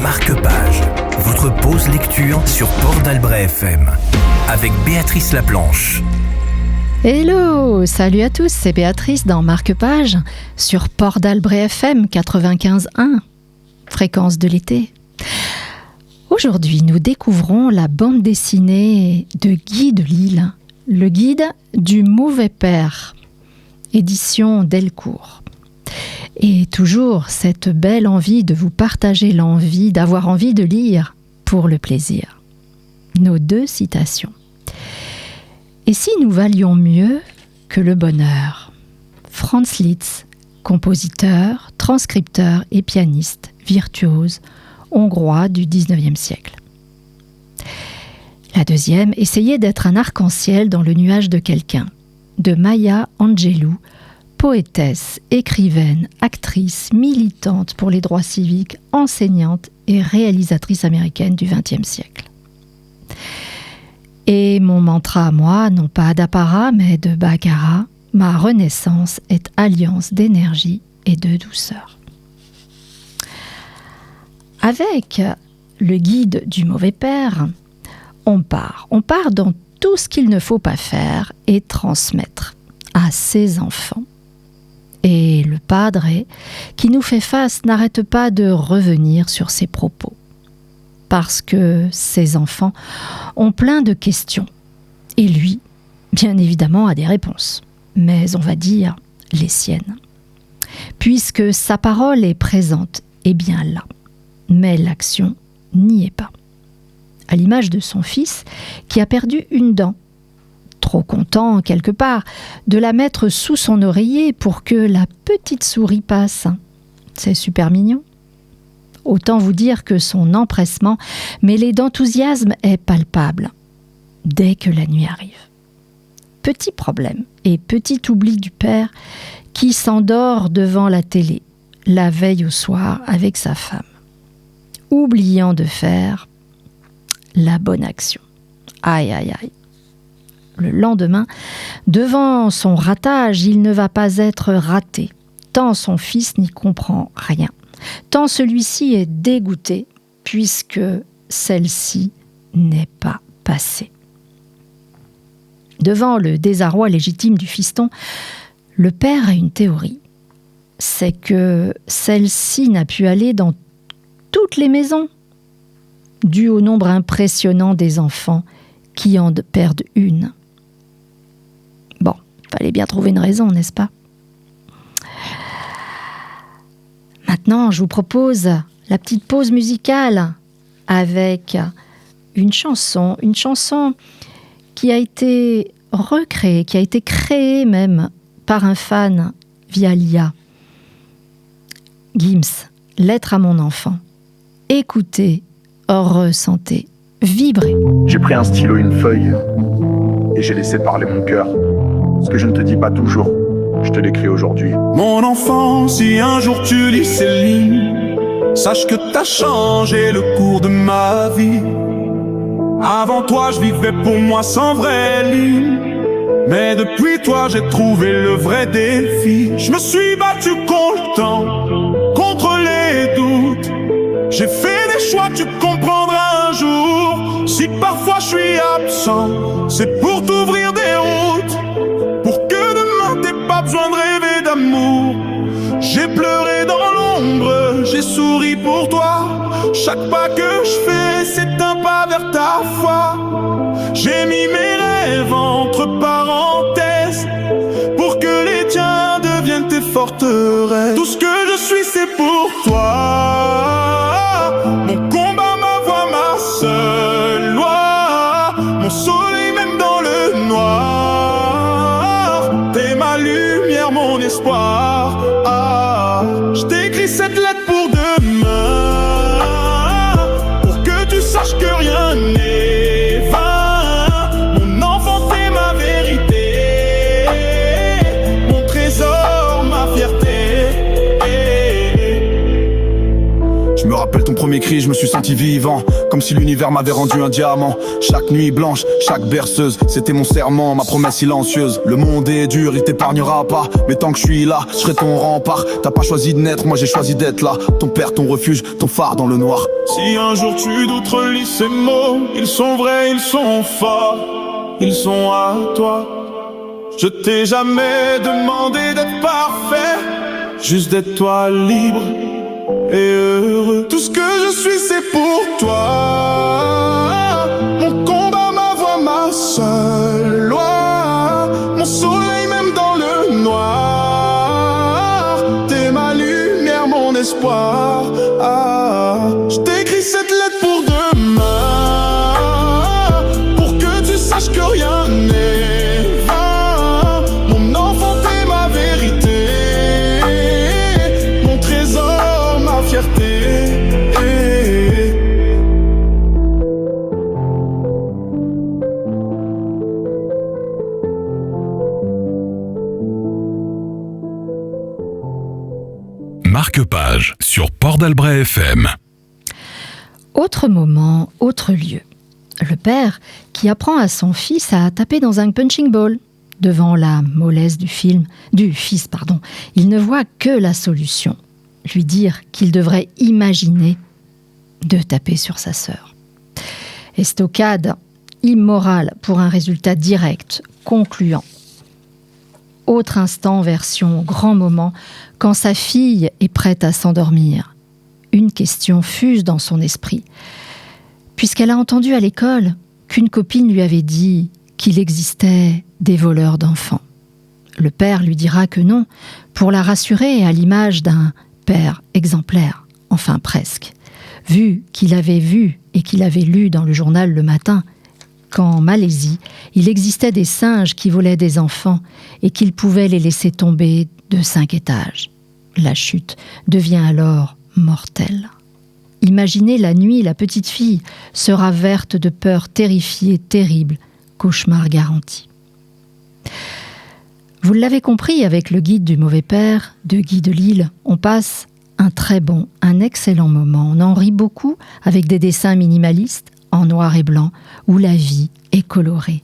Marque-Page, votre pause lecture sur Port d'Albret FM, avec Béatrice Laplanche. Hello, salut à tous, c'est Béatrice dans Marque-Page sur Port d'Albret FM 95.1, fréquence de l'été. Aujourd'hui, nous découvrons la bande dessinée de Guy Delisle, le guide du mauvais père, édition Delcourt. Et toujours cette belle envie de vous partager l'envie, d'avoir envie de lire pour le plaisir. Nos deux citations. Et si nous valions mieux que le bonheur ? Franz Liszt, compositeur, transcripteur et pianiste, virtuose, hongrois du XIXe siècle. La deuxième, essayez d'être un arc-en-ciel dans le nuage de quelqu'un, de Maya Angelou, poétesse, écrivaine, actrice, militante pour les droits civiques, enseignante et réalisatrice américaine du XXe siècle. Et mon mantra à moi, non pas d'apparat, mais de baccarat, ma renaissance est alliance d'énergie et de douceur. Avec le guide du mauvais père, on part dans tout ce qu'il ne faut pas faire et transmettre à ses enfants. Et le padre, qui nous fait face, n'arrête pas de revenir sur ses propos. Parce que ses enfants ont plein de questions. Et lui, bien évidemment, a des réponses. Mais on va dire les siennes. Puisque sa parole est présente et bien là. Mais l'action n'y est pas. À l'image de son fils qui a perdu une dent. Trop content, quelque part, de la mettre sous son oreiller pour que la petite souris passe. C'est super mignon. Autant vous dire que son empressement, mêlé d'enthousiasme, est palpable, dès que la nuit arrive. Petit problème et petit oubli du père qui s'endort devant la télé, la veille au soir avec sa femme, oubliant de faire la bonne action. Aïe, aïe, aïe. Le lendemain, devant son ratage, il ne va pas être raté, tant son fils n'y comprend rien, tant celui-ci est dégoûté, puisque celle-ci n'est pas passée. Devant le désarroi légitime du fiston, le père a une théorie. C'est que celle-ci n'a pu aller dans toutes les maisons, dû au nombre impressionnant des enfants qui en perdent une. Bon, fallait bien trouver une raison, n'est-ce pas ? Maintenant, je vous propose la petite pause musicale avec une chanson qui a été recréée, qui a été créée même par un fan via l'IA. Gims, Lettre à mon enfant. Écoutez, ressentez, vibrez. J'ai pris un stylo, une feuille, et j'ai laissé parler mon cœur. Ce que je ne te dis pas toujours, je te l'écris aujourd'hui. Mon enfant, si un jour tu lis ces lignes, sache que t'as changé le cours de ma vie. Avant toi, je vivais pour moi sans vraie ligne, mais depuis toi, j'ai trouvé le vrai défi. Je me suis battu contre le temps, contre les doutes. J'ai fait des choix, tu comprendras un jour. Si parfois je suis absent, c'est pour t'ouvrir des routes, pour que demain t'aies pas besoin de rêver d'amour. J'ai pleuré dans l'ombre, j'ai souri pour toi. Chaque pas que je fais, c'est un pas vers ta foi. J'ai mis mes rêves entre parenthèses, pour que les tiens deviennent tes forteresses. Tout ce que je suis, c'est pour toi. Mon combat, ma voix, ma seule loi. Mon soleil même dans le noir. T'es ma lumière, mon espoir. Je t'écris cette lettre pour demain, pour que tu saches que rien n'est vain. Mon enfant, t'es ma vérité, mon trésor, ma fierté. Je me rappelle ton premier cri, je me suis senti vivant, comme si l'univers m'avait rendu un diamant. Chaque nuit blanche, chaque berceuse, c'était mon serment, ma promesse silencieuse. Le monde est dur, il t'épargnera pas, mais tant que je suis là, je serai ton rempart. T'as pas choisi de naître, moi j'ai choisi d'être là. Ton père, ton refuge, ton phare dans le noir. Si un jour tu doutes, relis ces mots. Ils sont vrais, ils sont forts, ils sont à toi. Je t'ai jamais demandé d'être parfait, juste d'être toi libre et heureux. Tout ce que je suis c'est pour toi. Mon combat, ma voix, ma seule loi. Mon soleil même dans le noir. T'es ma lumière, mon espoir. Je t'écris cette lettre pour demain, pour que tu saches que rien n'est vain. Mon enfant, t'es ma vérité, mon trésor, ma fierté. Marque-page sur Port d'Albret FM. Autre moment, autre lieu. Le père qui apprend à son fils à taper dans un punching ball. Devant la mollesse du fils, il ne voit que la solution. Lui dire qu'il devrait imaginer de taper sur sa sœur. Estocade immorale pour un résultat direct, concluant. Autre instant, version grand moment, quand sa fille est prête à s'endormir. Une question fuse dans son esprit, puisqu'elle a entendu à l'école qu'une copine lui avait dit qu'il existait des voleurs d'enfants. Le père lui dira que non, pour la rassurer à l'image d'un père exemplaire, enfin presque, vu qu'il avait vu et qu'il avait lu dans le journal le matin qu'en Malaisie, il existait des singes qui volaient des enfants et qu'ils pouvaient les laisser tomber de 5 étages. La chute devient alors mortelle. Imaginez la nuit, la petite fille sera verte de peur, terrifiée, terrible, cauchemar garanti. Vous l'avez compris, avec le guide du mauvais père de Guy Delisle, on passe un très bon, un excellent moment. On en rit beaucoup avec des dessins minimalistes en noir et blanc où la vie est colorée.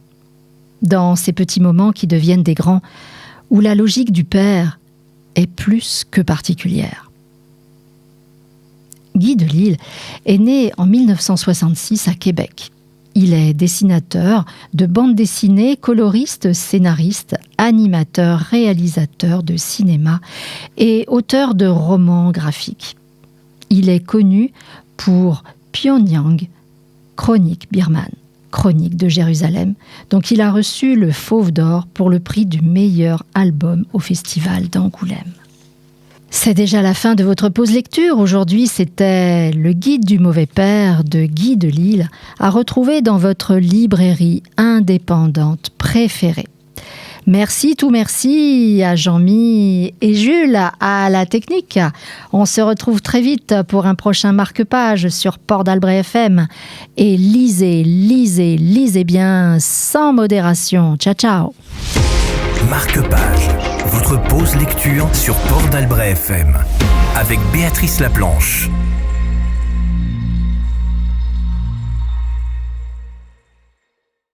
Dans ces petits moments qui deviennent des grands, où la logique du père est plus que particulière. Guy Delisle est né en 1966 à Québec. Il est dessinateur de bandes dessinées, coloriste, scénariste, animateur, réalisateur de cinéma et auteur de romans graphiques. Il est connu pour Pyongyang, Chronique birmane, Chronique de Jérusalem, donc il a reçu le Fauve d'Or pour le prix du meilleur album au Festival d'Angoulême. C'est déjà la fin de votre pause lecture. Aujourd'hui, c'était le guide du mauvais père de Guy Delisle à retrouver dans votre librairie indépendante préférée. Merci, tout merci à Jean-Mi et Jules à la technique. On se retrouve très vite pour un prochain marque-page sur Port d'Albret FM. Et lisez, lisez, lisez bien sans modération. Ciao, ciao. Marque-page, votre pause lecture sur Port d'Albret FM avec Béatrice Laplanche.